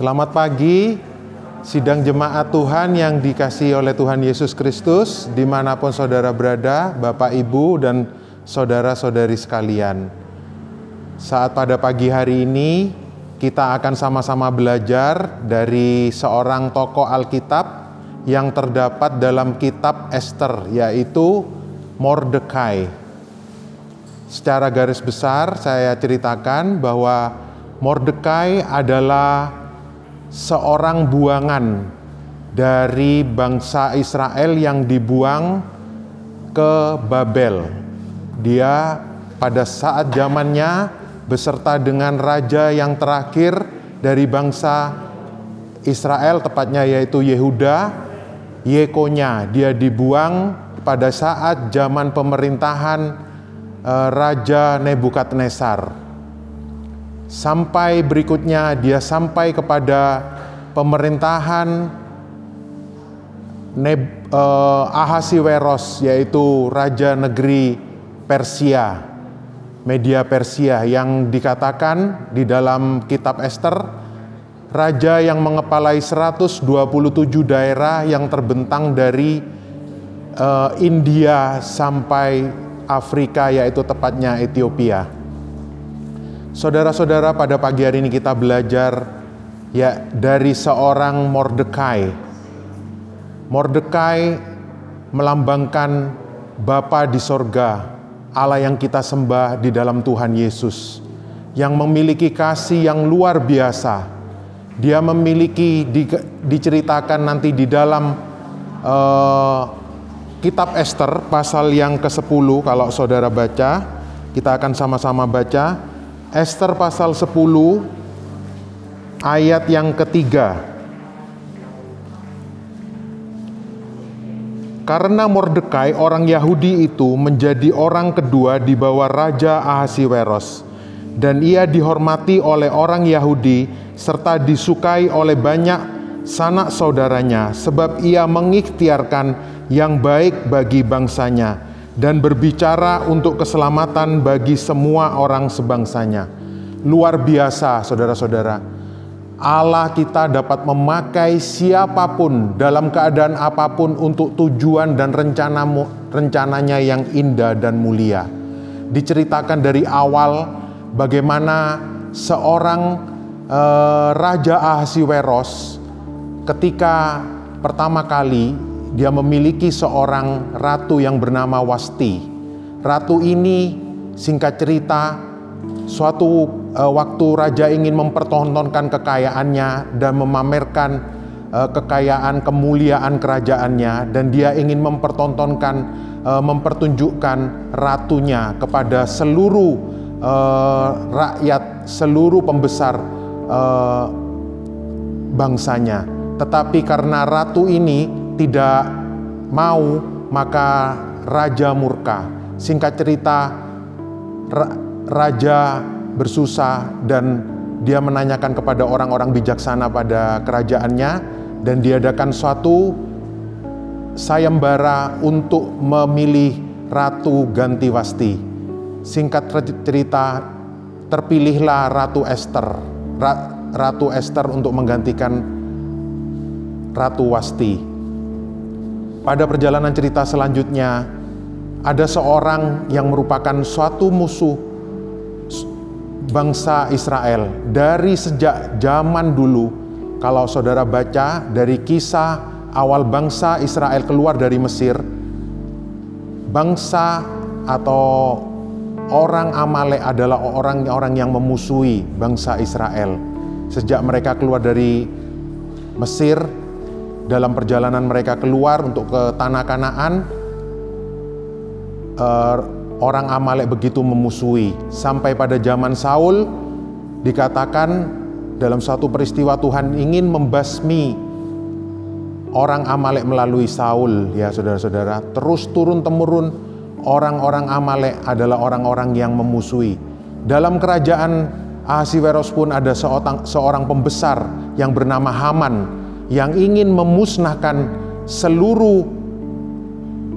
Selamat pagi, sidang jemaat Tuhan yang dikasihi oleh Tuhan Yesus Kristus, dimanapun saudara berada, Bapak, Ibu, dan saudara-saudari sekalian. Saat pada pagi hari ini, kita akan sama-sama belajar dari seorang tokoh Alkitab yang terdapat dalam kitab Ester, yaitu Mordekai. Secara garis besar, saya ceritakan bahwa Mordekai adalah seorang buangan dari bangsa Israel yang dibuang ke Babel. Dia pada saat zamannya beserta dengan raja yang terakhir dari bangsa Israel, tepatnya yaitu Yehuda, Yekonya. Dia dibuang pada saat zaman pemerintahan Raja Nebukadnezar. Sampai berikutnya dia sampai kepada pemerintahan Ahasiweros, yaitu raja negeri Persia, Media Persia, yang dikatakan di dalam kitab Ester, raja yang mengepalai 127 daerah yang terbentang dari India sampai Afrika, yaitu tepatnya Ethiopia. Saudara-saudara, pada pagi hari ini kita belajar dari seorang Mordekai. Mordekai melambangkan Bapa di sorga, Allah yang kita sembah di dalam Tuhan Yesus, yang memiliki kasih yang luar biasa. Dia memiliki, diceritakan nanti di dalam kitab Ester pasal yang ke-10, kalau saudara baca, kita akan sama-sama baca. Ester pasal 10 ayat yang ketiga. Karena Mordekai orang Yahudi itu menjadi orang kedua di bawah Raja Ahasiweros, dan ia dihormati oleh orang Yahudi serta disukai oleh banyak sanak saudaranya, sebab ia mengikhtiarkan yang baik bagi bangsanya dan berbicara untuk keselamatan bagi semua orang sebangsanya. Luar biasa, saudara-saudara. Allah kita dapat memakai siapapun dalam keadaan apapun untuk tujuan dan rencananya yang indah dan mulia. Diceritakan dari awal bagaimana seorang Raja Ahasiweros ketika pertama kali dia memiliki seorang ratu yang bernama Wasti. Ratu ini, singkat cerita, suatu waktu raja ingin mempertontonkan kekayaannya dan memamerkan kekayaan, kemuliaan kerajaannya, dan dia ingin mempertunjukkan ratunya kepada seluruh rakyat, seluruh pembesar bangsanya. Tetapi karena ratu ini tidak mau, maka raja murka. Singkat cerita, raja bersusah dan dia menanyakan kepada orang-orang bijaksana pada kerajaannya, dan diadakan suatu sayembara untuk memilih ratu ganti Wasti. Singkat cerita, terpilihlah Ratu Ester untuk menggantikan Ratu Wasti. Pada perjalanan cerita selanjutnya, ada seorang yang merupakan suatu musuh bangsa Israel dari sejak zaman dulu. Kalau saudara baca dari kisah awal bangsa Israel keluar dari Mesir, bangsa atau orang Amalek adalah orang-orang yang memusuhi bangsa Israel. Sejak mereka keluar dari Mesir, dalam perjalanan mereka keluar untuk ke tanah Kanaan, orang Amalek begitu memusuhi. Sampai pada zaman Saul, dikatakan dalam satu peristiwa Tuhan ingin membasmi orang Amalek melalui Saul. Ya saudara-saudara, terus turun-temurun orang-orang Amalek adalah orang-orang yang memusuhi. Dalam kerajaan Ahasiweros pun ada seorang pembesar yang bernama Haman, yang ingin memusnahkan seluruh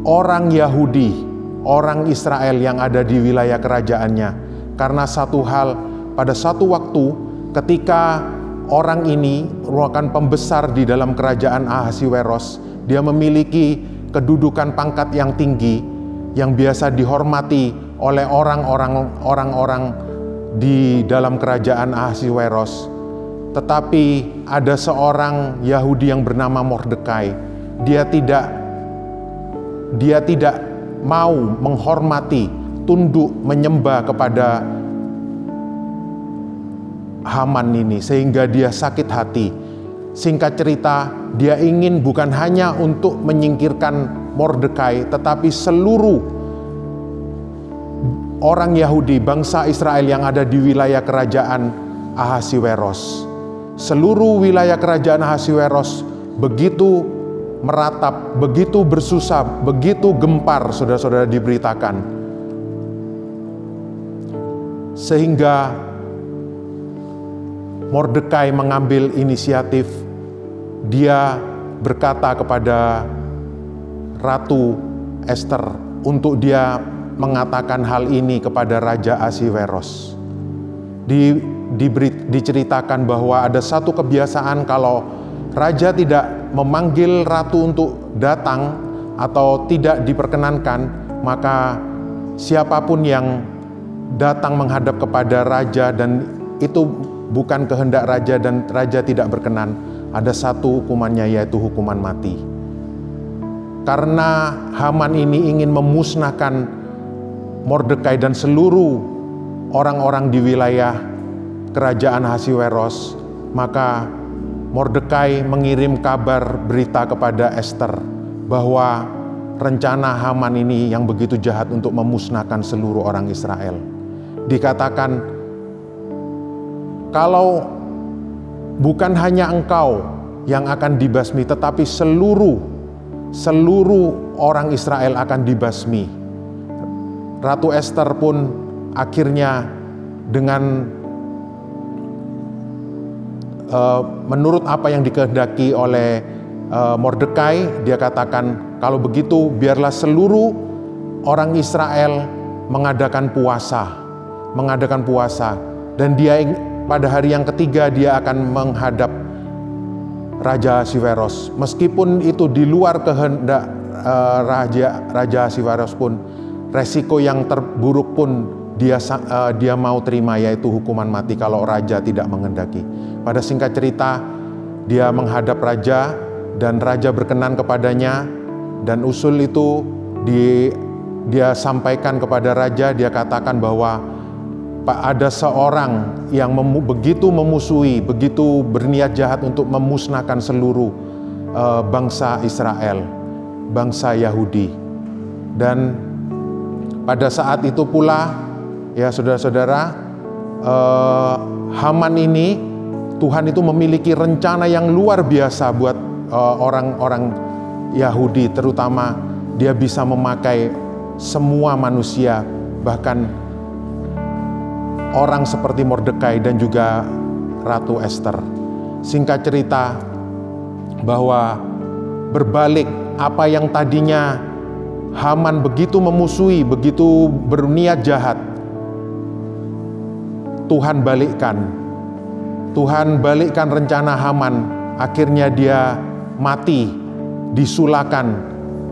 orang Yahudi, orang Israel yang ada di wilayah kerajaannya. Karena satu hal, pada satu waktu ketika orang ini merupakan pembesar di dalam kerajaan Ahasiweros. Dia memiliki kedudukan pangkat yang tinggi yang biasa dihormati oleh orang-orang di dalam kerajaan Ahasiweros. Tetapi ada seorang Yahudi yang bernama Mordekai. Dia tidak mau menghormati, tunduk, menyembah kepada Haman ini, sehingga dia sakit hati. Singkat cerita, dia ingin bukan hanya untuk menyingkirkan Mordekai, tetapi seluruh orang Yahudi, bangsa Israel yang ada di wilayah kerajaan Ahasiweros. Seluruh wilayah kerajaan Ahasiweros begitu meratap, begitu bersusah, begitu gempar, saudara-saudara, diberitakan. Sehingga Mordekai mengambil inisiatif. Dia berkata kepada Ratu Ester untuk dia mengatakan hal ini kepada Raja Ahasiweros. Diceritakan bahwa ada satu kebiasaan, kalau raja tidak memanggil ratu untuk datang atau tidak diperkenankan, maka siapapun yang datang menghadap kepada raja dan itu bukan kehendak raja dan raja tidak berkenan, ada satu hukumannya, yaitu hukuman mati. Karena Haman ini ingin memusnahkan Mordekai dan seluruh orang-orang di wilayah kerajaan Ahasiweros, maka Mordekai mengirim kabar berita kepada Ester bahwa rencana Haman ini yang begitu jahat untuk memusnahkan seluruh orang Israel. Dikatakan, kalau bukan hanya engkau yang akan dibasmi, tetapi seluruh orang Israel akan dibasmi. Ratu Ester pun akhirnya dengan menurut apa yang dikehendaki oleh Mordekai, dia katakan, kalau begitu biarlah seluruh orang Israel mengadakan puasa, dan dia pada hari yang ketiga dia akan menghadap Raja Ahasiweros. Meskipun itu di luar kehendak Raja Ahasiweros pun, resiko yang terburuk pun dia mau terima, yaitu hukuman mati kalau raja tidak menghendaki. Pada singkat cerita, dia menghadap raja dan raja berkenan kepadanya, dan usul itu dia sampaikan kepada raja. Dia katakan bahwa ada seorang yang begitu memusuhi, begitu berniat jahat untuk memusnahkan seluruh bangsa Israel, bangsa Yahudi. Dan pada saat itu pula, ya saudara-saudara, Haman ini, Tuhan itu memiliki rencana yang luar biasa buat orang-orang Yahudi, terutama dia bisa memakai semua manusia, bahkan orang seperti Mordekai dan juga Ratu Ester. Singkat cerita, bahwa berbalik apa yang tadinya Haman begitu memusuhi, begitu berniat jahat, Tuhan balikkan rencana Haman. Akhirnya dia mati, disulakan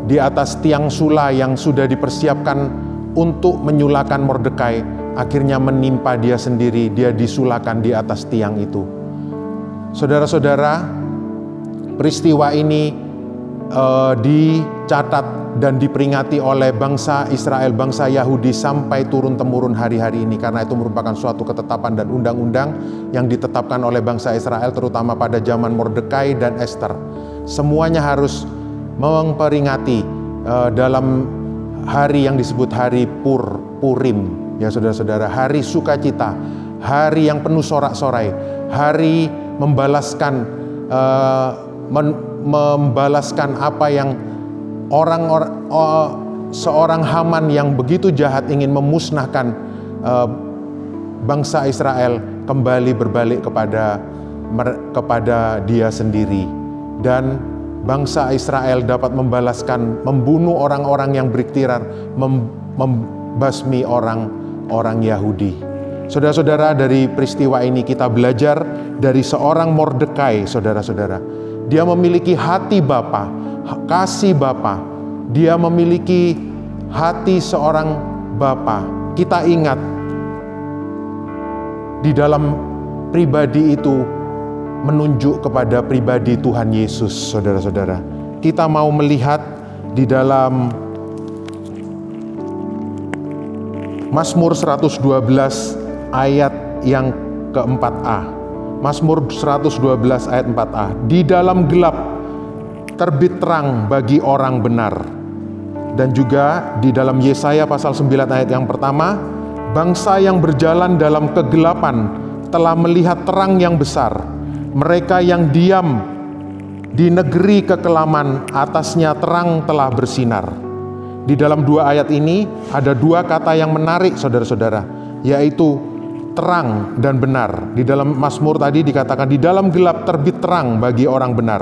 di atas tiang sula yang sudah dipersiapkan untuk menyulakan Mordekai. Akhirnya menimpa dia sendiri, dia disulakan di atas tiang itu. Saudara-saudara, peristiwa ini dicatat dan diperingati oleh bangsa Israel, bangsa Yahudi sampai turun-temurun hari-hari ini, karena itu merupakan suatu ketetapan dan undang-undang yang ditetapkan oleh bangsa Israel, terutama pada zaman Mordekai dan Ester. Semuanya harus memperingati dalam hari yang disebut hari Purim. Ya saudara-saudara, hari sukacita, hari yang penuh sorak-sorai, hari membalaskan apa yang seorang Haman yang begitu jahat ingin memusnahkan bangsa Israel kembali berbalik kepada dia sendiri, dan bangsa Israel dapat membunuh orang-orang yang berikhtiar membasmi orang Yahudi. Saudara-saudara, dari peristiwa ini kita belajar dari seorang Mordekai, saudara-saudara. Dia memiliki hati Bapa, kasih Bapa. Dia memiliki hati seorang Bapa. Kita ingat, di dalam pribadi itu menunjuk kepada pribadi Tuhan Yesus, saudara-saudara. Kita mau melihat di dalam Mazmur 112 ayat yang ke-4a. Mazmur 112 ayat 4a. Di dalam gelap terbit terang bagi orang benar. Dan juga di dalam Yesaya pasal 9 ayat yang pertama, bangsa yang berjalan dalam kegelapan telah melihat terang yang besar. Mereka yang diam di negeri kekelaman, atasnya terang telah bersinar. Di dalam dua ayat ini ada dua kata yang menarik, saudara-saudara, yaitu terang dan benar. Di dalam Mazmur tadi dikatakan di dalam gelap terbit terang bagi orang benar.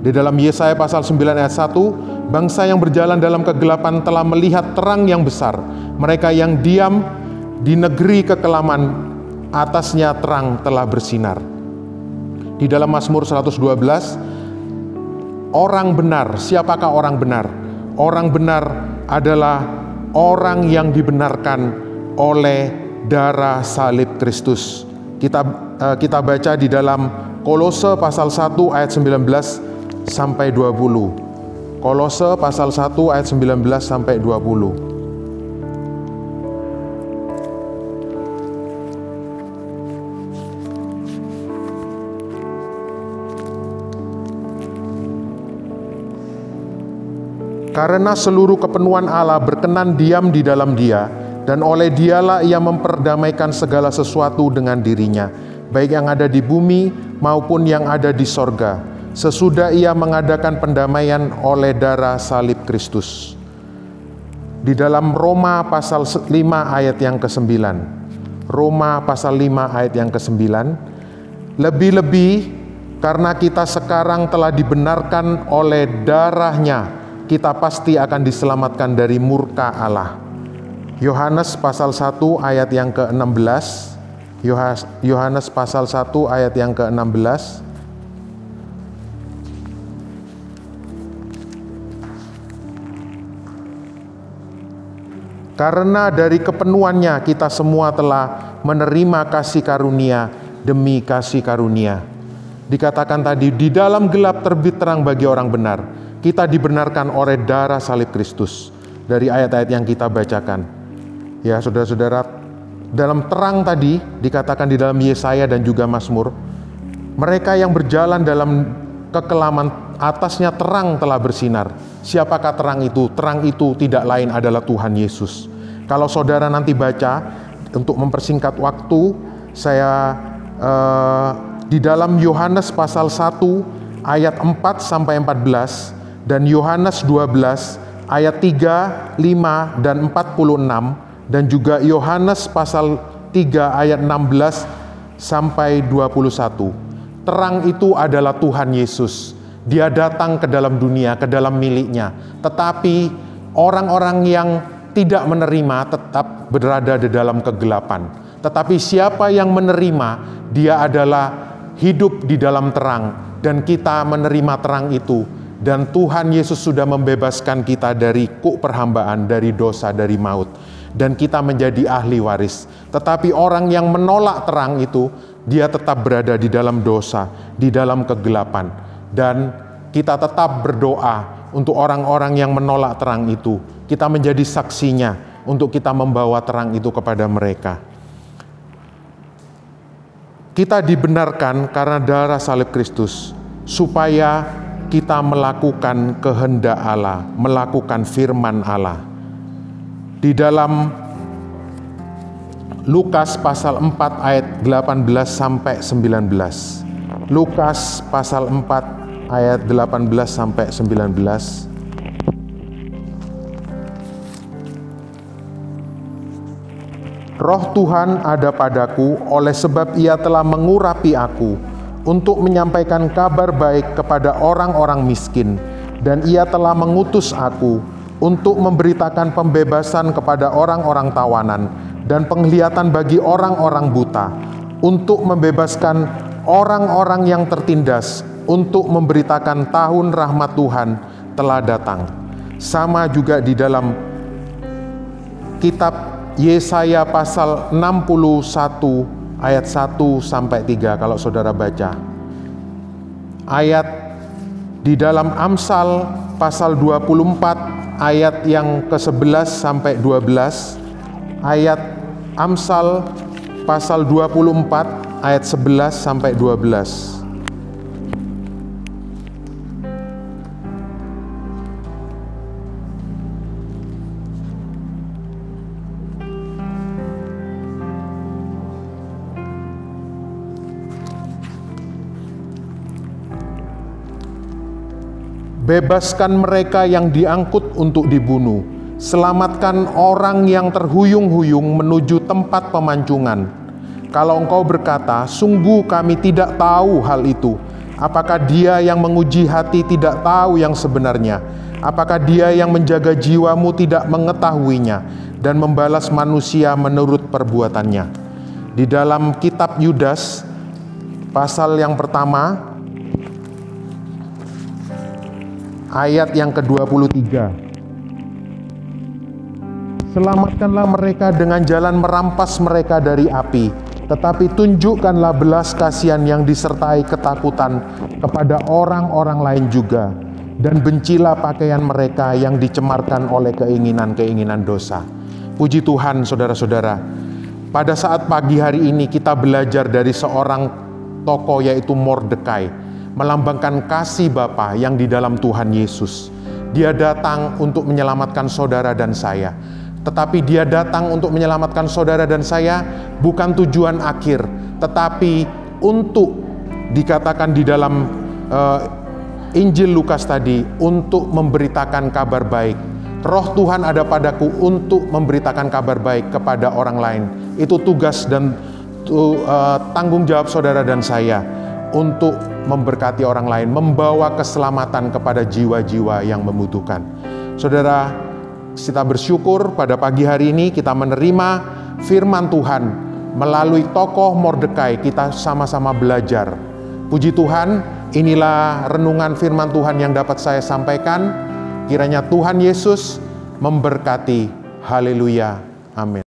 Di dalam Yesaya pasal 9 ayat 1, bangsa yang berjalan dalam kegelapan telah melihat terang yang besar. Mereka yang diam di negeri kekelaman, atasnya terang telah bersinar. Di dalam Mazmur 112, orang benar, siapakah orang benar? Orang benar adalah orang yang dibenarkan oleh darah salib Kristus. Kita baca di dalam Kolose pasal 1 ayat 19 sampai 20. Kolose pasal 1 ayat 19 sampai 20. Karena seluruh kepenuhan Allah berkenan diam di dalam Dia, dan oleh Dialah Ia memperdamaikan segala sesuatu dengan dirinya, baik yang ada di bumi maupun yang ada di sorga, sesudah Ia mengadakan pendamaian oleh darah salib Kristus. Di dalam Roma pasal 5 ayat yang ke-9. Roma pasal 5 ayat yang ke-9. Lebih-lebih karena kita sekarang telah dibenarkan oleh darahnya, kita pasti akan diselamatkan dari murka Allah. Yohanes pasal 1 ayat yang ke-16. Yohanes pasal 1 ayat yang ke-16. Karena dari kepenuhannya kita semua telah menerima kasih karunia demi kasih karunia. Dikatakan tadi, di dalam gelap terbit terang bagi orang benar. Kita dibenarkan oleh darah salib Kristus. Dari ayat-ayat yang kita bacakan. Ya, saudara-saudara, dalam terang tadi dikatakan di dalam Yesaya dan juga Mazmur, mereka yang berjalan dalam kekelaman, atasnya terang telah bersinar. Siapakah terang itu? Terang itu tidak lain adalah Tuhan Yesus. Kalau saudara nanti baca, untuk mempersingkat waktu, saya di dalam Yohanes pasal 1 ayat 4 sampai 14 dan Yohanes 12 ayat 3, 5 dan 46 dan juga Yohanes pasal 3 ayat 16 sampai 21. Terang itu adalah Tuhan Yesus. Dia datang ke dalam dunia, ke dalam miliknya. Tetapi orang-orang yang tidak menerima tetap berada di dalam kegelapan. Tetapi siapa yang menerima, dia adalah hidup di dalam terang. Dan kita menerima terang itu. Dan Tuhan Yesus sudah membebaskan kita dari kuk perhambaan, dari dosa, dari maut. Dan kita menjadi ahli waris. Tetapi orang yang menolak terang itu, dia tetap berada di dalam dosa, di dalam kegelapan. Dan kita tetap berdoa untuk orang-orang yang menolak terang itu. Kita menjadi saksinya untuk kita membawa terang itu kepada mereka. Kita dibenarkan karena darah salib Kristus, supaya kita melakukan kehendak Allah, melakukan firman Allah. Di dalam Lukas pasal 4 ayat 18 sampai 19. Lukas pasal 4 ayat 18 sampai 19. Roh Tuhan ada padaku, oleh sebab Ia telah mengurapi aku untuk menyampaikan kabar baik kepada orang-orang miskin, dan Ia telah mengutus aku untuk memberitakan pembebasan kepada orang-orang tawanan dan penglihatan bagi orang-orang buta, untuk membebaskan orang-orang yang tertindas, untuk memberitakan tahun rahmat Tuhan telah datang. Sama juga di dalam kitab Yesaya pasal 61 ayat 1-3 kalau saudara baca. Ayat di dalam Amsal pasal 24 ayat yang ke-11-12, ayat Amsal pasal 24 ayat 11-12. Bebaskan mereka yang diangkut untuk dibunuh, selamatkan orang yang terhuyung-huyung menuju tempat pemancingan. Kalau engkau berkata, sungguh kami tidak tahu hal itu, apakah dia yang menguji hati tidak tahu yang sebenarnya? Apakah dia yang menjaga jiwamu tidak mengetahuinya dan membalas manusia menurut perbuatannya? Di dalam kitab Yudas pasal yang pertama ayat yang ke-23. Selamatkanlah mereka dengan jalan merampas mereka dari api, tetapi tunjukkanlah belas kasihan yang disertai ketakutan kepada orang-orang lain juga, dan bencilah pakaian mereka yang dicemarkan oleh keinginan-keinginan dosa. Puji Tuhan, saudara-saudara, pada saat pagi hari ini kita belajar dari seorang tokoh, yaitu Mordekai, melambangkan kasih Bapa yang di dalam Tuhan Yesus. Dia datang untuk menyelamatkan saudara dan saya. Tetapi dia datang untuk menyelamatkan saudara dan saya bukan tujuan akhir, tetapi untuk dikatakan di dalam Injil Lukas tadi, untuk memberitakan kabar baik. Roh Tuhan ada padaku untuk memberitakan kabar baik kepada orang lain. Itu tugas dan tanggung jawab saudara dan saya, untuk memberkati orang lain, membawa keselamatan kepada jiwa-jiwa yang membutuhkan. Saudara, kita bersyukur pada pagi hari ini kita menerima firman Tuhan melalui tokoh Mordekai. Kita sama-sama belajar. Puji Tuhan, inilah renungan firman Tuhan yang dapat saya sampaikan. Kiranya Tuhan Yesus memberkati. Haleluya. Amin.